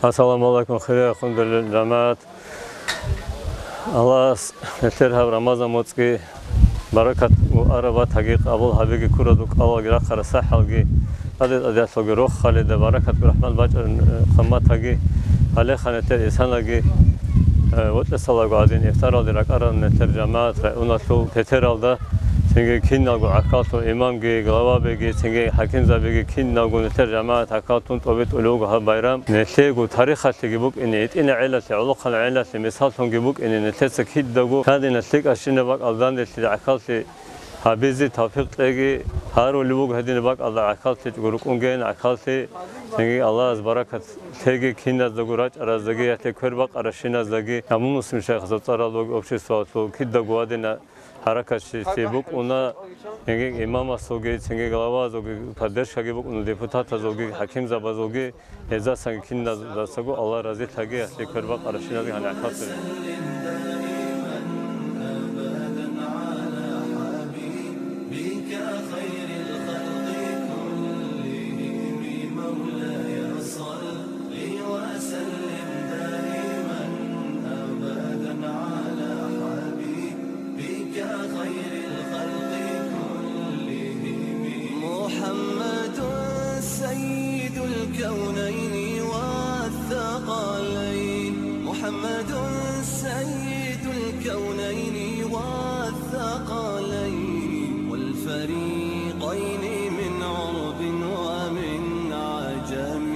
Assalamu alaikum khayr khundul jamaat. Allah neterha Ramazan motski barakat u arabat haqiq abul habigi kuraduk Allah gira kharasa halgi adet adet logi roh khalid barakat rahman baj khamat hagi ale khaneter isanagi وقت الصلاة قاعدين يفترض الأقران الترجمات ونطلو تترالدا سنجي كين نقول عقلتو إمام جي غلابة جي سنجي حكيم زبيجي كين نقول الترجمات عقلتون طبيت ألوج هالبيرام نتلاقو تاريخ تجيبوك إن إن عيلة علق العيلة مثالهم جيبوك إن نتلسك هيد دعو هذه نتلاق أشينا بق ألدان اللي عقلت حبيزي توفيق تلاقي هارو لبوك هذين بق الله عقلت تقولك أنجين عقلت سنجي الله بركة تلاقي كين نزدقورات أرزقي يتكبر بق أرشينا زدقي همون مسلم شيخ زطارة لوج أبشر سوالو كيد دعو هذين حركة شيبوك ونا سنجي إمام سوجي سنجي غلابة زوجي قدرش كجيبوك ونا ديبوتات زوجي حكيم زبا زوجي هذا سنجي كين نزدقو الله رضي تلاقي يتكبر بق أرشينا زدقي هن عقلت محمد سيد الكونين والثقلين والفريقين من عرب ومن عجم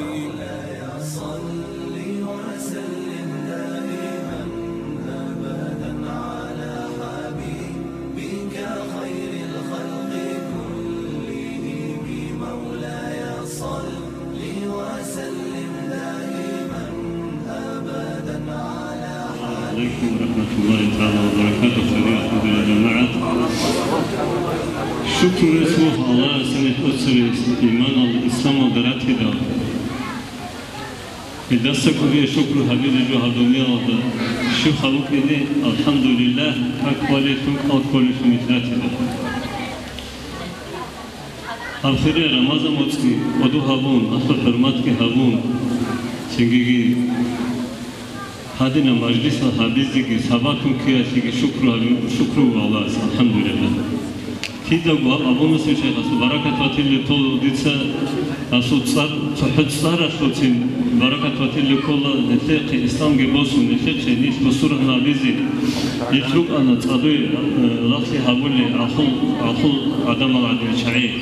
مولاي صل وسلم دائما أبدا على حبيبك خير الخلق كلهم مولاي صل وسلم دائما أبدا عليكم ورحمة الله تعالى وبركاته. خيرات يا جماعة. شكر اسمه الله سنة أسر إيمان الإسلام ودرات هذا. إذا سكوا شكر حبيب جو هدومي هذا. شو خلوك إني الحمد لله أقوالكم أقوالكم مثلات هذا. آخر رمضان متى ودو هبون أصل حرمات كهبون. سنجي هذين مجلس الحبيزك سباكم كياسك شكر الله الحمد لله. كذا أبو مسلم شيخ بركة وتل طول ديسا أصوت صار صحت صار أصوتين بركة وتل كل نتلاقي الإسلام جبوس ونتلاقي نيش بصورة نابزي يترك أن تصدي لطي هقولي أخو عدم العدل شعير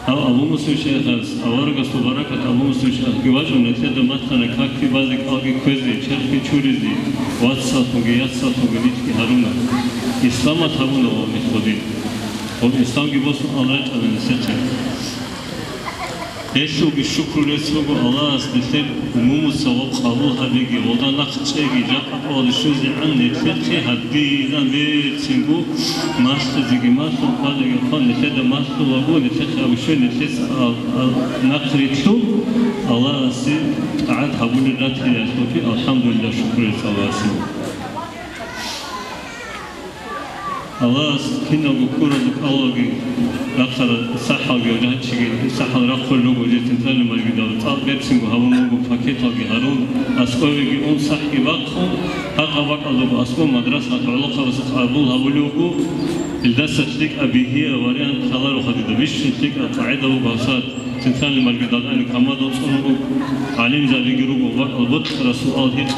أبو مسلم شيخ أورجس بركة أبو مسلم شيخ جواز ونتلاقي مثلا كاكي بازك أجي كوزي شركة شوريزي واتساب وجياتساب وجليتك هارونا إسلام تهونا ومثودين والإسلام جبوس الله تعالى نسيته يسوع بالشكر يسوع الله نسيت مو سوق قبول هذيجي وده نقشيجي جاب أول شوز عن نسيت هذي نبي تسيبو ماستر زيجي ماستر هذا يكون نسيت ماستر وهو نسيت أو شو نسيت نقريتو الله نسيت عاد هقول لك يا سوفي الحمد لله شكر الله الله كنا بكرة الله أكثر صحة وجهات شيء صحة رقل لو وجدت ثاني ما يقدر طاب بيبسين وهو مو فكيت أجي هارون أسقوا يجي أون صح يبقون هذا بقى لو أسقوا مدرسة علاقة بس أبوها ولوجو الدرس تلك أبي هي وريان خلال وخديدة مش تلك القاعدة وبساط ثاني ما يقدر أنا كمان أصلا علم زبي جروب وبقى البط رسول الله هيك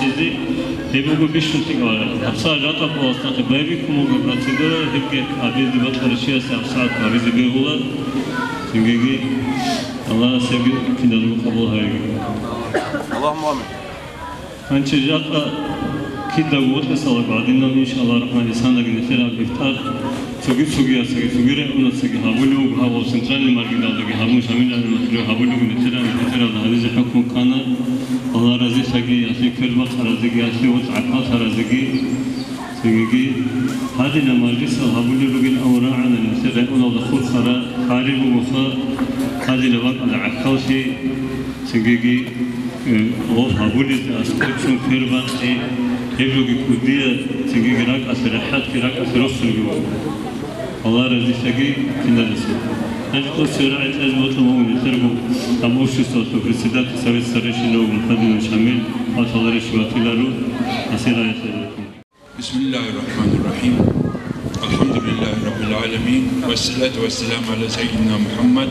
هيبقوا بيشتغل كوارا. أبصار جاتا بواسطة بيبي كمو ببراتيدورا هيك أبيز دبت خرشية أبصار أبيز بيهولا سنجي الله سبي كنا نقول قبول هاي. اللهم آمين. أنت جاتا كده قوت الصلاة بعدين إن شاء الله الرحمن الإنسان لقي نفير الإفطار سوي رأينا سوي هابولو هاو سنترال الماركت لقي هامون شامل المسؤول هابولو نفير هذا الحكم كان الله رزق سجى أشياء كل وقت رزق أشياء وتعقد رزق سجى هذه المجلس هابولو لقي الأوراق عن نفير أنا دخول خارج وخا هذه الوقت العقد شيء سجى الله هابولو أسكتشون كربان يبلغ كودية سجى كراك أسرحات كراك أسرخ الله رزق سجى كنا نسيت Ajkosi ra'ayt azmotamon tergo amoshustos presidente Sovet Старейшина Владимир Шамиль аталары шватилару асирайт. بسم الله الرحمن الرحيم الحمد لله رب العالمين والصلاة والسلام على سيدنا محمد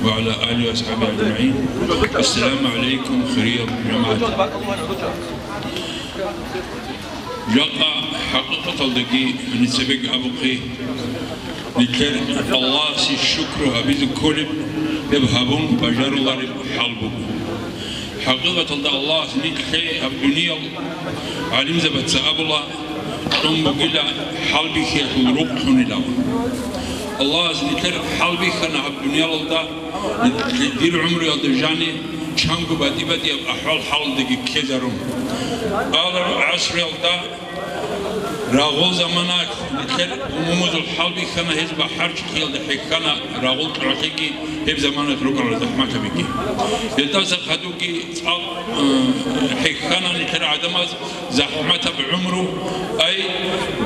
وعلى آله وأصحابه أجمعين. السلام عليكم خير جماعة. جاء حقيقة الدقي من سبق أبقي نكر الله سي الشكر هبيز كلب يبهبون بجار الله حلبه حقيقة الله نكر الدنيا علم زبط سأب الله ثم قل حلبي خير روح حنلا الله نكر حلبي خنا الدنيا الله دير عمره يضجاني شانكو بدي أحوال حال دقي كذرون على عصر الله راغول زمانك نكر وموز الحلبي خنا هزب حرج خيال دحيك خنا راغول تعطيكي هب زمانك ركن الزحمة بيجي يتوسط خدوكي حيك خنا نكر عدم زحمة بعمره أي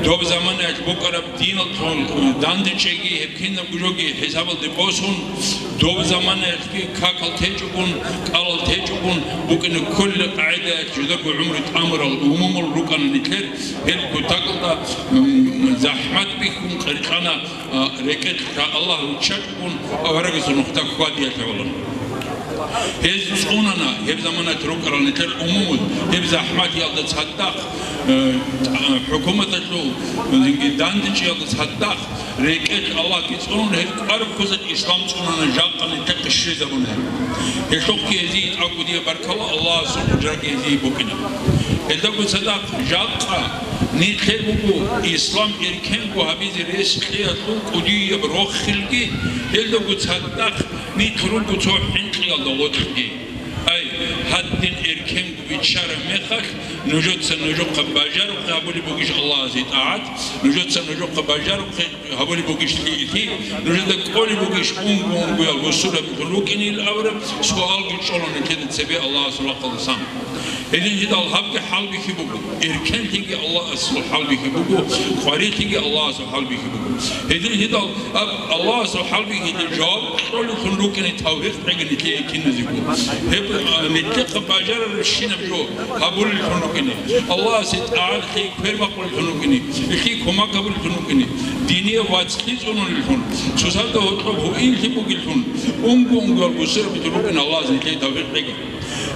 دوب زمانك بكرة بدين الطول داندشيجي هب كنا بجوجي حساب الدبوسون دوب زمانك كاكل تجبون كال تجبون بكن كل قاعدة جذب عمره أمر الأمم الركن نكر هل كتاك زحمت بكم قرقنا ركت الله وتشكون أورجس نقطة قادية تعلن هز صوننا هب زمانة ركرا نتر أمور هب زحمت يالد صدق حكومة تلو زنجي داندش يالد صدق ركت الله كيصون هب قرب كوز الإسلام صوننا جاقا نتر قشري زبونها يشوف يزيد أكو دي بارك الله سبحانه يزيد بكنا إذا كنت صدق جاقا نيتخيل بقو إسلام إركان بو هبيز رئيس خياطو قدية بروخ خلقي إذا كنت صدق نيتخلون كتو حنقي الله وطلقي أي حدين إركان بو بيتشار ميخك نجد سنجو قباجار وقابولي بوكيش الله زيطاعات نجد سنجو قباجار وقابولي بوكيش ليتي نجد قولي بوكيش أمبو يالوصولة بخلوكيني الأورب سؤال قلشولون كده تسبي الله صلى الله عليه وسلم إذن هذا الحب حلبي كبوكو إركان تيجي الله أصل حلبي كبوكو قاري تيجي الله أصل حلبي كبوكو إذن هذا الله أصل حلبي كده جواب كل خلوكين التوحيد تيجي نتلاقي كنا زيكو هب نتلاقي باجر الشين بجو هبول الخلوكين الله سيد أعد خي كبر بقول الخلوكين خي كما قبل الخلوكين دينية واتسليز أنو الخلون سوسال ده هو إن تبوك الخلون أمبو البصير بتلوكين الله سيد نتلاقي توحيد تيجي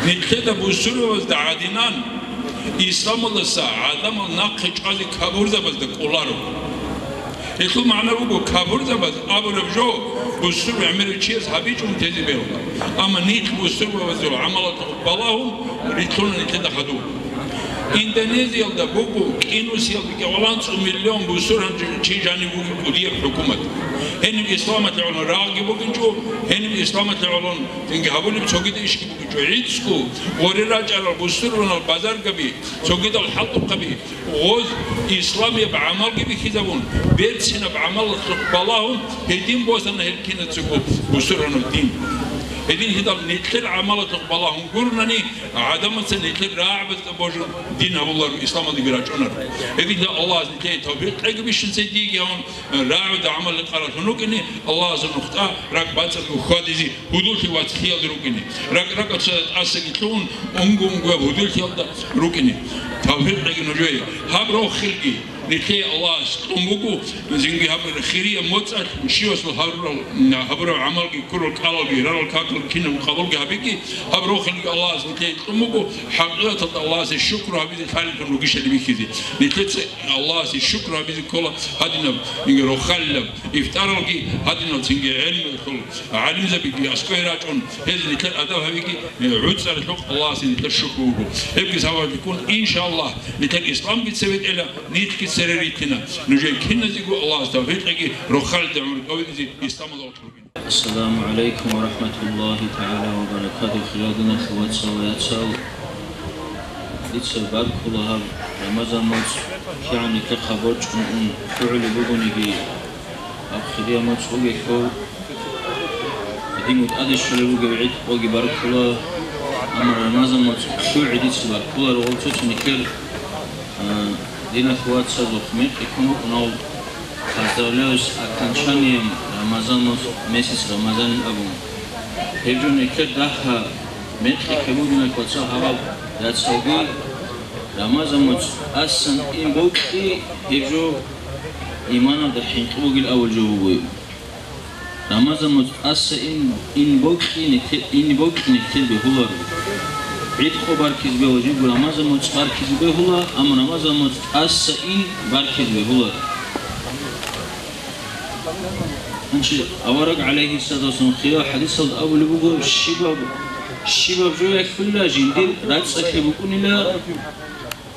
نتلاقي بصير وزد عادنان إسلام الله سا عدم النقش عادي كابور زبز دكولارو إخو معناه بقول كابور زبز أبو ربجو بصير يعمل شيء هبيجهم تزي بيرو أما نيت بصير وزلوا عملت بالهم ريتون نتلاقي خدوه إندونيسيا ده بقول إندونيسيا بكولانس مليون بصير تيجاني بقول وديه حكومة هنم إسلام تعلن راقي بقولجو هنم إسلام تعلن إنك هبولي بسوقي إيش بقولجو عيدسكو وريراج على البصير البازار قبي سوقي الحلط قبي غوز إسلام بعمل قبي كذبون بيرسنا بعمل بالهم هدين بوسنا هالكينة سوقو بصير الدين هدين هذا نتكل عملة بالهم قرنني عدم سنتكل راعب بوجو دين الله الإسلام اللي بيراجعونه هدين الله نتكل توفيق أجبيش نسيدي هون راعد عمل القرار هنوكني الله سنختار رك باتس الخادزي هدول في واتخيل روكني رك أسجتون أنجو هدول في روكني توفيق أجنوجي هبرو خلقي نتكي الله استمبوكو زنجي هبر خيرية موتسات مشيوس هبر عمل كل الكلام رال الكاكل كنا مقابل هبيكي هبرو خلق الله نتكي استمبوكو حقيقة الله الشكر هبيد الحالة الرجيش اللي بيكذي نتكي الله الشكر هبيد كله هدينا نجرو خلب إفتارلكي هدينا زنجي علم كل علم زبيكي أسكيراتون هذا نتكي أدب هبيكي عود سر الله نتكي الشكر هبكي سواء بيكون إن شاء الله نتكي الإسلام بيتسوي إلى نتكي سريرتنا نجي كنا زيقو الله استغفرك رخال دعمر قوي يستمد السلام عليكم ورحمة الله تعالى وبركاته خيادنا خوات سويات سو يتسبب كلها رمضان مات يعني كخبرج من فعل بقولي بي أخيرا مات وجه كو ديمود أدي شلو بعيد وجه بارك الله أمر رمضان مات شو عدي سبب كلها روتش نكر دينا خوات سازوخ ميك يكونوا نال هذا لوس أكنشانيم Ramazan meses Ramazan abu. Hebjo nekher daha metri kebudina kotsa hava datsogi Ramazan asan in bokti hebjo imana da hinqugil awal jobugo. Ramazan asa in bokti nekher behular. عيد خبر كذبه وجيب رمضان متصار كذبه هلا أم رمضان متأسئين بار كذبه هلا أنشي أورق عليه الصلاة والسلام خيار حديث الأول بقول الشباب جوية كلها جندير رأس أكي بكون لا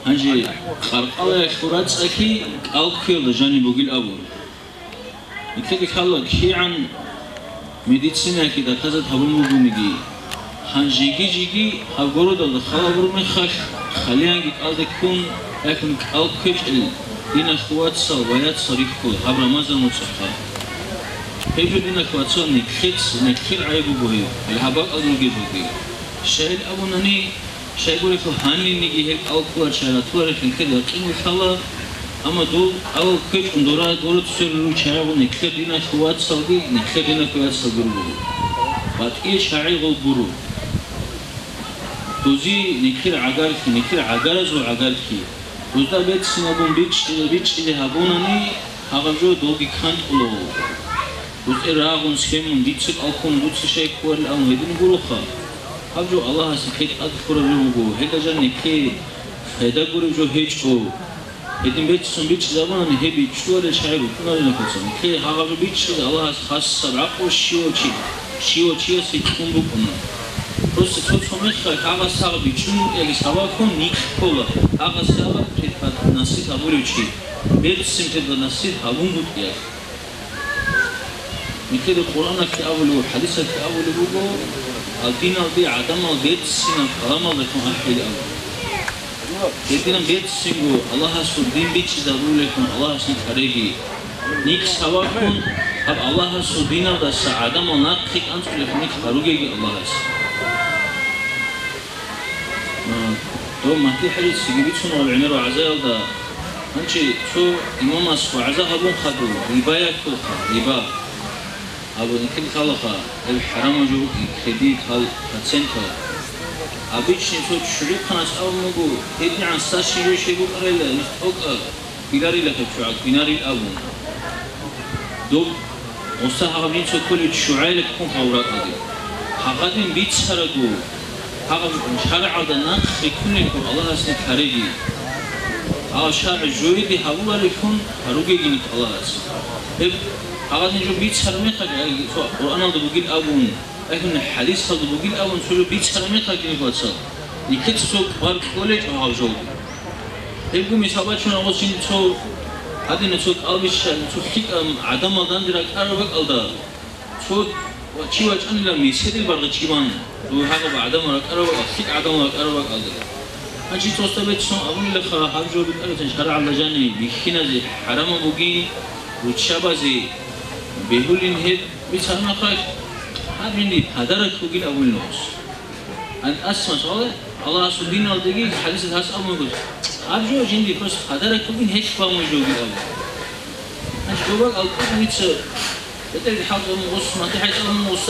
أنشي خرق الله يكفر رأس أكي ألقي جاني بقول أول يكتب الله كي عن مدينة كده كذا تقول مبومي هنجيجي هقولوا ده خلاص مخخ خلينا قاعد يكون لكن أوكيش دين أخوات صوبيات صريح كل هبر رمضان متصحى هيجو دين أخوات صار نكخل عيبو بهي الهباء أدرو جيبوكي شايل أبو نني شايل يقول لك هاني نيجي هيك أوكوار شايل أطوار لكن كده قيمة خلا أما دول أوكيش دورا تصير لون شايل نكخل دين أخوات صوبي نكخل دين أخوات صوبي بعد إيه شايل غلبرو توزي نكير عجارز وعجاركي توزدا بيت سنابون بيتش إذا هبونني هغجو دوغي كانت أولو توز إراغون سكيمون ديتسك ألكم دوتس شيء كوار الأم هيدين بروخا هغجو الله سكيت أذكر بيوغو هيدا جان نكي هيدا بوري جو هيجو هيدين بيت سن بيتش زبونني هي بيتش توار الشعيبو كنا لنكوتسن نكي هغجو بيتش الله خاص سبعقو شيوچي سيكون بكنا просто тот момент когда сага бичун или сага кон никола ага сага пред насит абуричи бетсим пред насит абунгутия никеде Кур'ана ки авлу хадиса ки авлу буго алдина би адам ал бетсим калама лекон ахил ав единам бетсимго Аллах асу дин бичи зару лекон Аллах асни кареги ник сага кон аб Аллах асу дина да саадам ал нақик анту лекон ник каругеги Аллах асу تو مهدي حديث سيجيبيتشون والعنير وعزايل ده هنشي تو إمام أسفو عزاها بون خدو ربايا كلها ربا أبو نكيل خالقا الحرام جو كديد هالسنتا أبيتشني تو تشريك خناس أول مجو هدي عن ساشي يشي بو قريلا نستوقع بيداري لك تشعك بيناري الأبو دو مستحق بين تو كل تشعي لك كون خورات أدي حقاتين بيت سرقو هذا شارع هذا الناس يكون لكم الله اسمه كاريجي هذا شارع جويدي هؤلاء يكون هروجي جنك الله اسمه هذا نجوا بيت سرمي خد وأنا ده بقول أبون لكن الحديث هذا بقول أبون شو بيت سرمي خد جنك واتساب يكتب سوق بار كولج وهذا جود يقول مسابقة شو نقول شيء سوق هذا نسوق ألبس سوق خيك عدم مدان درك أربعة ألدا سوق وشي وجهنا لما يصير البرد شيبان دو هذا بعدم ولا أروق خيك عدم ولا أروق ألدا هنشي توستبت شون أقول لك هاجو بتقول شرع على جاني بيخينا زي حرام بوجي وتشابه زي بيقولين هيد بيسمع خايف هذا مني هدرك بوجي أول نص أن أسمع صالح الله سبحانه وتعالى حديث هاس أول نص هاجو جندي بس هدرك بوجي هيك فهم جوجي أول هنشي جوبك ألقى ميتس بتلاقي حاجة مقص ما تحس أول نص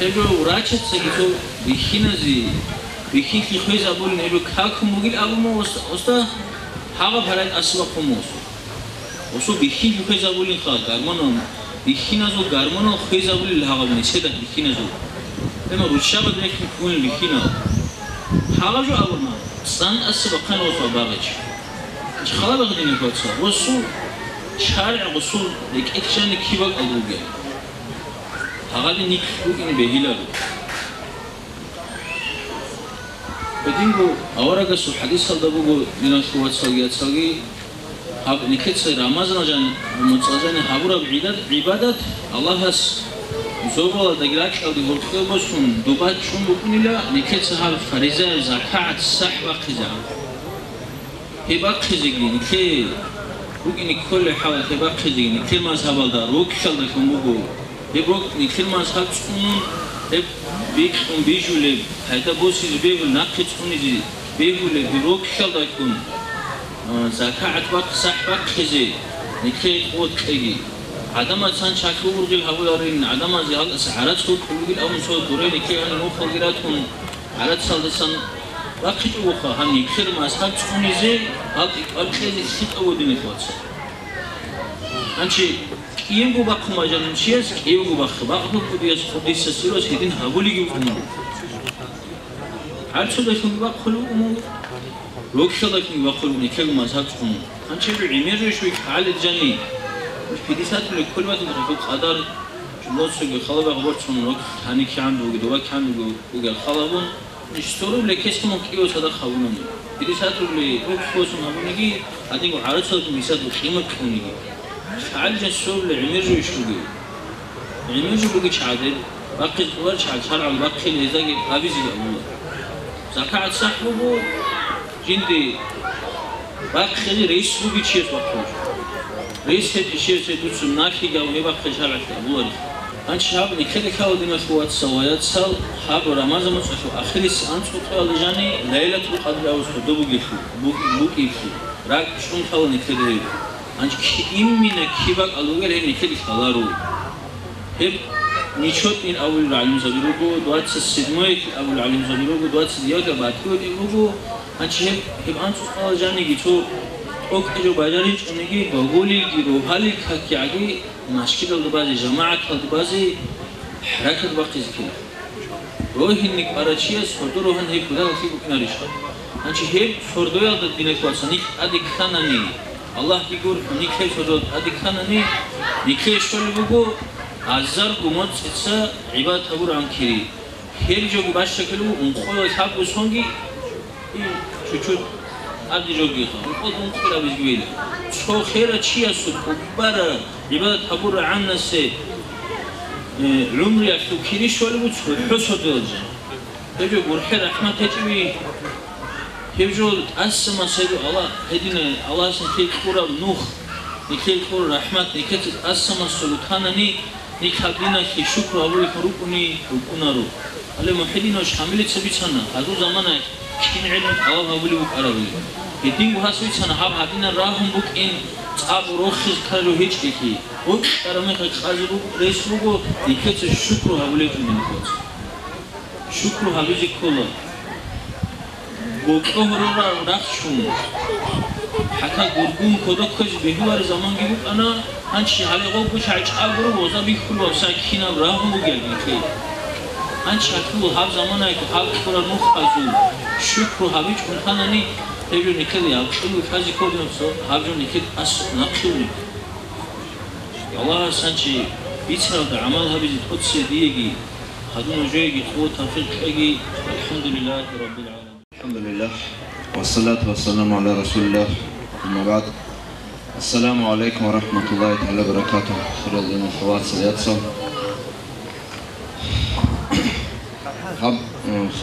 تبرو راتشت سكتو بيخينا زي بيخين في خويز أقول نبي كاكم مقيل أبو ما وستا حاجة بهرات أسواق موس وسو بيخين في خويز أقول نخا كارمانو بيخين أزو كارمانو خويز أقول الحاجة بنسيدا بيخين أزو لما روشة بدك يكون بيخين حاجة جو أول ما سان أسبقنا وسوا باغش إيش خلا بقدر نقول وسو شارع وسو لك إكشان كيبك ألوجا حاجة نيك بوكين بهيلارو بدينغو أورا سو حديث هذا بقول لنا شو ساقي هاب نكتس رمضان جان متصاجن هابورا عبادات الله هس زوجة دقيقة أو دقيقة بسون دوبات شون بكونيلا نكتس هاب فريزة زكاة سحبة خزا هبا خزيجي نكيل بقول نكل حال هبا خزيجي نكيل ما سهل دار روك شل دكتور بقول هبروك نكيل ما سهل شون بيكون بيجولي هذا بوسي بيقول ناقص كونيجي بيقول بروك شل دكتور زكاة بق سحبة خزي نكيل قوت كذي عدمت سان شاكو ورجل هؤلاء عدمت زهاد سعرات صوت ورجل أو صوت دورين كي أنا نوخل جراتهم على تصل وقت أوخا هم يكثر ما أصحاب تكوني زي هاد خيزي سيت أودين إخوات أنشي كيم جو بقى ما جنون شيء كيم جو بقى كوديس كوديس سيروس هيدين هقولي جوهم عاد شو ده كم بقى خلوهم لوك شو ده كم بقى خلوهم يكلم ما أصحاب تكون أنشي بعمير شوي على الجني مش بديسات لكل وقت تقول قدر شلون سوق خلبة غبرت من وقت هني كان وجدوا كان وجا خلبون نشتروا لكيس كم كيلو صدق خلونا بديسات اللي روك فوسهم هبونيجي هذين عارض ميسات وخيمة كونيجي على جسور العمير ويشوجي العمير جو بقي عادل باقي ورش على شارع الباقي اللي زاجي أبي زي الله زكاة صاحبه جندي باقي رئيس بقي شيء وقته رئيس الشيء سيدوس الناشي جاو يبقى شارع الله أنت شاب نكلي كاودي مشروعات سويات سال حاب رمضان مشروع آخر السنة سوتها لجاني ليلة القدر أو سودو بوكي راك شون كاو نكلي أنت كيم من كيبك ألوغل هي نكلي كلارو هب نيشوت إن أول العلم زبيروجو دوات السدماء أول العلم زبيروجو دوات الدياجة بعدكوا ديروجو أنت هب أنت سوتها لجاني جيتو أوكي بازاريج أنيجي بقولي جروبالي كاكياجي مشكلة البازي جماعة البازي حركة باقي زكية روحي إنك بارشياس فردو روحن هي كذا وفي بكنا ريشة أنت هي فردو يا الدين كواسنيك أديك خانني الله يقول نيك هي فردو أديك خانني نيك هي شغل بقول عزار قمت إتسا عباد أبور عن كري هي جو باش شكله ونخوي يحب وسونجي شو أدي جوجي خا نقول نقول أبي جويل شو خيرة شيء سود كبارة عبادة حبور عنا سي عمري أشوف كيري شو اللي بتشوف حسود الجن تجو برحة رحمة تجوي تجو أسمع سيدو الله هدينا الله سنكيل كورا نوح نكيل كورا رحمة نكيل أسمع سلطانني نكابدينا كي شكر أولي كروكني روكنارو على محدينا وش حملت سبيتنا هذا زمانه كين علم الله أولي بك عربي هدين بحسوي سنة هاب هدينا راهم بك إن أبو روخز كارو هيج كي وك كرامي خازرو ريسروجو نكيت الشكر أولي كمن كوت شكر هبيجي كله بوكهرورا رخشون حتى غرغون كودك كج بهوار زمان جيبك أنا هنشي على غوب وش عج أبرو وزا بيخلو ساكينا راهم بجيل كي هنشي هتلو هاب زمانه كهاب كورا نخازو شكر هبيج كنتانني تبي نكلي أقول فازي كودي نفسه هابجو نكلي أس نقشوني الله سانشي بيتسرد عمل هبيج تقصي ديجي هدون جيجي قوة توفيق حقي الحمد لله رب العالمين الحمد لله والصلاة والسلام على رسول الله أما بعد السلام عليكم ورحمة الله تعالى وبركاته خير الله الخوات سيادسة هب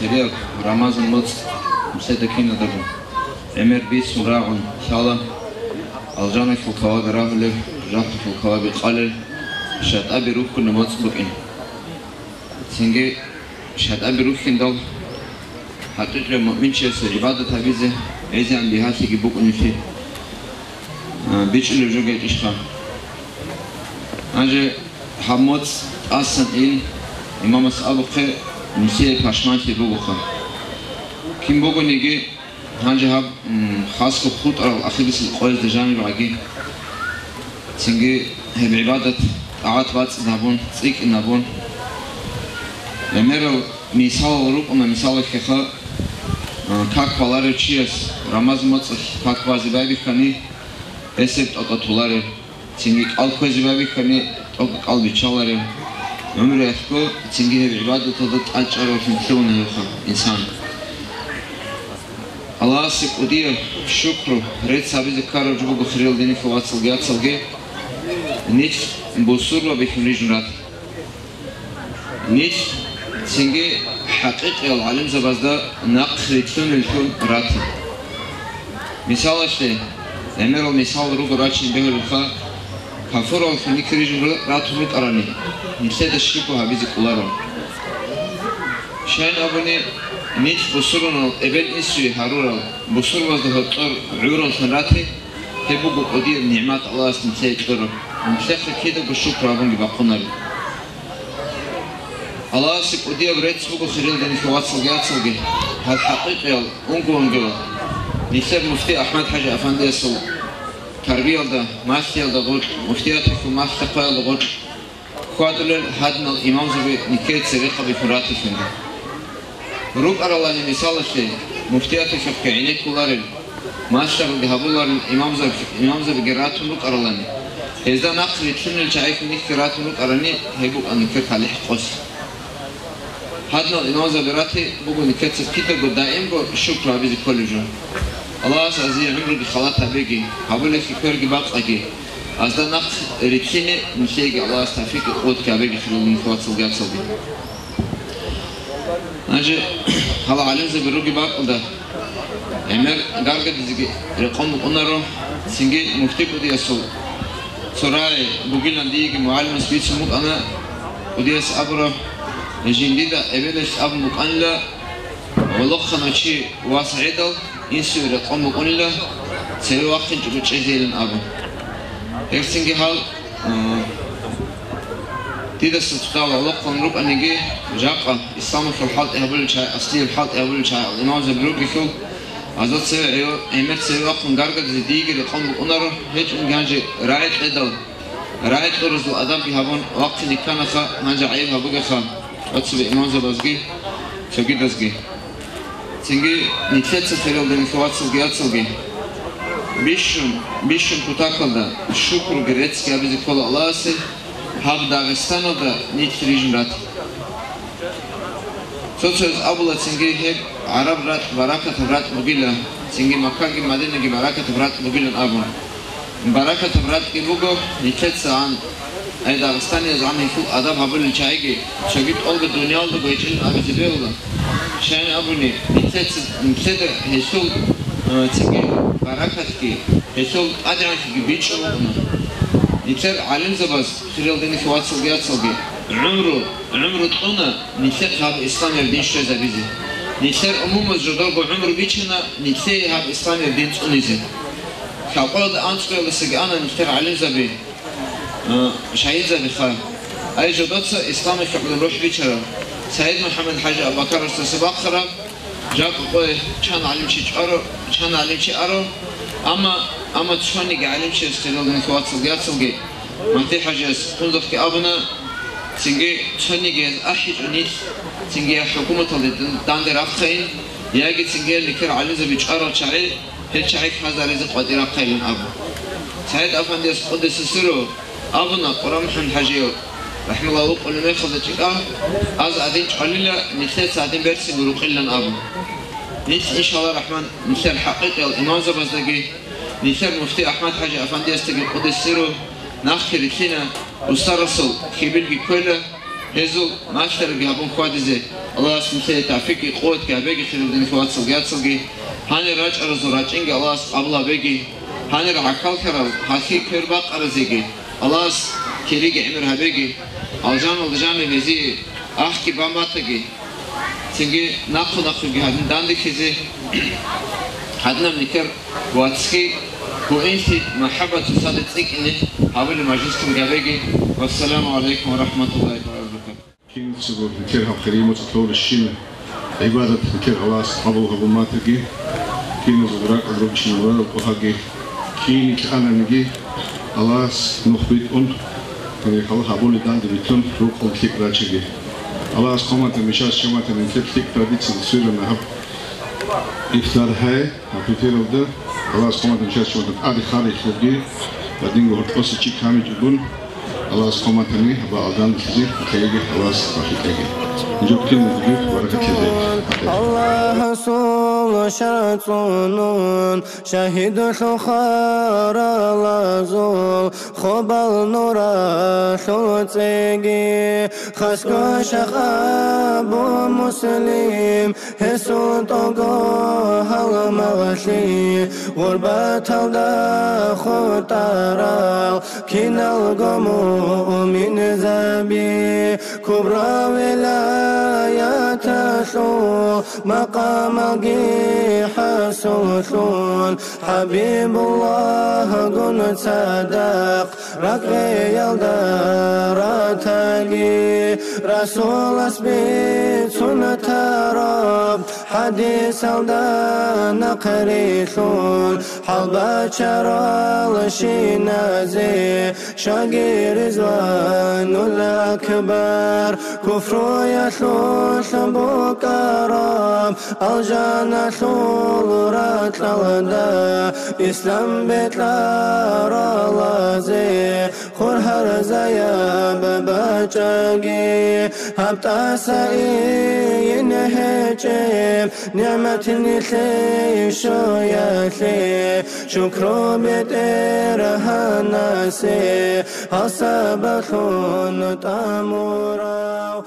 خيريك رمضان مت مسيدكين دغ امر بيت مراعون شالا الجانك الكواب راهل جاك الكواب قلل شات ابي روح كنا مصبقين سنجي شات ابي روح كندل حقيقة مؤمن شيء عبادة هذه إذا عم بيهاتي جبوك نفسي بيش اللي جوجي إشخان أجي حمود أصلا إن إمام السابق مسيء كاشمانتي بوقها كم بوقو نيجي هنجي هاب خاص خطوط على الأخير بس القويس دجاني بعجي سنجي هي بعبادة عاد بات نابون تيك نابون لمرة مثال روك أما مثال كخا как паларе чиес рамазмоц как вазибаби хани эсет ототуларе цинги алкозибаби хани ок албичаларе өмүрө эско цинги ибадатты ачаро функционе ха инсан Аллах сикудия шукру ред сабиз каро жугу хирил дини хвацыл гяцылге нич бусурва бихмрижнат нич цинги حقيقة العلم زبازدا نقل تون الكون راتي مثال أشتى أمير المثال روج راتشين به الخا كفر الخني كريج راتو متأرني نسيت الشيكو هبيز كلارو شان أبني نيت بصورنا أبل إسوي هارورا بصور وزده هتر عورا خنراتي تبوق قدير نعمات الله سنسيت كرو مشتخ كده بالشكر أبوني بقنر الله سك ودي أبريت بقول خيرين دني في واتساب ياتسوجي هالحقيقة أنقو نيسر مفتي أحمد حاج أفندي سو تربية ده ماستير ده غد مفتياتك في ماستر قال ده غد قادر هادنا الإمام زبي نكيت سرقة بفراتي فينا روب أرى الله مثال شيء مفتياتك في عينيك كلارن ماستر بهابولار الإمام زبي جرات روب أرى الله إذا نقل تشن الشعيك منك جرات روب أراني هيبو أنكر عليه قص هادنا الإمام زبي راتي بقول نكيت سكيتا قد دائم قل شكر أبي كل جون الله عزيز عمرك خلاطها بيجي هقول لك كيرجي باقي أصلا نقص ريتشيني مشيجي الله استفيك قوت كابيجي خلو من فوات سلقات صلبي أجي هلا علم زي بروجي باقي ده عمر قارقد زي رقم أنارو سنجي مفتي بدي أسول سراي بقول عندي معلم سبيت سموك أنا بدي أسأبره جنديدا أبلش أب مكانلا ولخنا شيء واسعدل إنسو رقم مكانلا سوي وقت جبت شيء أبو هيرسينجي هال تيدا ستطاول الله قنروب أنجي جاقة إسلام في الحال أهبل شيء أصلي الحال أهبل شيء الإمام زبروك يقول عزت سوي أيوة أمت سوي وقت نقارقة زديجي رقم مكانلا هيج إنجانجي راعي قدل راعي قرز الأدب يهبون وقت نكنا خا هنجا عيب هبوجا خا أتصبح إمام زبازجي شقيد أزجي سنجي نتفت سفيرل دني خوات سلجي بيشون كتاكل دا شكر جريتسكي أبيزي كل الله سي هاب داغستانو دا نيتريجن رات سوتشوز أبولا سنجي هيك عرب رات بركة رات مقيلة سنجي مكة مدينة بركة رات مقيلة أبون بركة رات كي بوجو نتفت سان أي داغستاني زعما يفوق أدب هبل الشايجي شقيت أول الدنيا الله بيجين أبيزي بيولا شان أبوني نتفت هيسول تيجي بركتك هيسول أدرك بيتشو نتر علم زباز خير دني في واتس الجيات صلبي عمره طنا نتر هاب إسلام الدين شو زبيزي نتر عموم الجدار بعمره بيتشنا نتر هاب إسلام الدين تونيزي كقول أنتقل لسجانا نتر علم زبي شهيد زبي خا أي جدات إسلام في عبد الروح بيتشرا سيد محمد حاج أبو بكر استسباق خراب جاك قوي كان علم شيء أرو كان علم شيء أرو أما تشاني علم شيء استدلال من فوات سلجات سلجي ما في حاجة قلت في أبنا سنجي تشاني جاز أحد ونيت سنجي حكومة الدندر أخين ياجي سنجي لكر علم زبيج أرو شعير هل شعير هذا رزق قدير قيل أبو سعيد أفندي قدس السرو أبنا قرام حن حاجيو رحم الله وقل ما يخذ تجاه از أدين قليلا نثير ساعتين برسي بروقيلا أبو نث إن شاء الله الرحمن نثير حقيقي الإمام زبازدقي نثير مفتي أحمد حاج أفندي استقي قدس سيرو ناخي رثينا وسترسل خيبلقي كله هزو ما اشترقي هبون خوادزي الله اسم نثير تعفيقي قوت كهبيقي خير الدين فوات سلقيات سلقي هاني راج أرزو راجينجي الله اسم أبلا بيقي هاني رعكال كرال هاكي كرباق أرزيقي الله اسم كيريجي عمر هبيقي الجان الذي أحكي باماتجي تيجي ناخذ جهاد داندي كذي حدنا منكر واتسكي وإنتي محبة صادقك إني حاول مجلسكم جابيجي والسلام عليكم ورحمة الله وبركاته. كين سبب نكر هالكريمة تطور الشين عبادة نكر الله أبو هبو ماتجي كين زبراء أدرب شنورا وهاجي كين كأنا نجي الله نخبيت يعني خلاص هقول دان دبيتون روح الكيك راتشجي الله أسقمت المشاش شمت من كيك تراديتس السير النهب إفطار هاي هبتير وده الله أسقمت المشاش شمت عادي خارج خدي بعدين قلت بس شيء كامل جبون الله أسقمت مني هبا أدان كذي كيجي خلاص راح كيجي جبتين ندبي ورقة كذي الله رسول شرطون شهيد الخار لازول خبال نور شوتيجي خسكو شخاب مسلم هسو توغو هالمغشي غربة الدا خطارا كينال قمو من زبي كبرى ولايات شو مقام الجيحة رسول حبيب الله قن صدق رقي يلدارتاقي رسول اسبيت سنة رب حديث الدان قريثون حلبة شرال شينازي شاقي رزوان الأكبر كفر يثوث بكرام الجنة ثورات للدا إسلام بيت لارالازي خرهر زياب بچاقي هبتا سائي نهجم نعمة نثي شويثي شكرو بتيرها ناسي هصبخون تامورا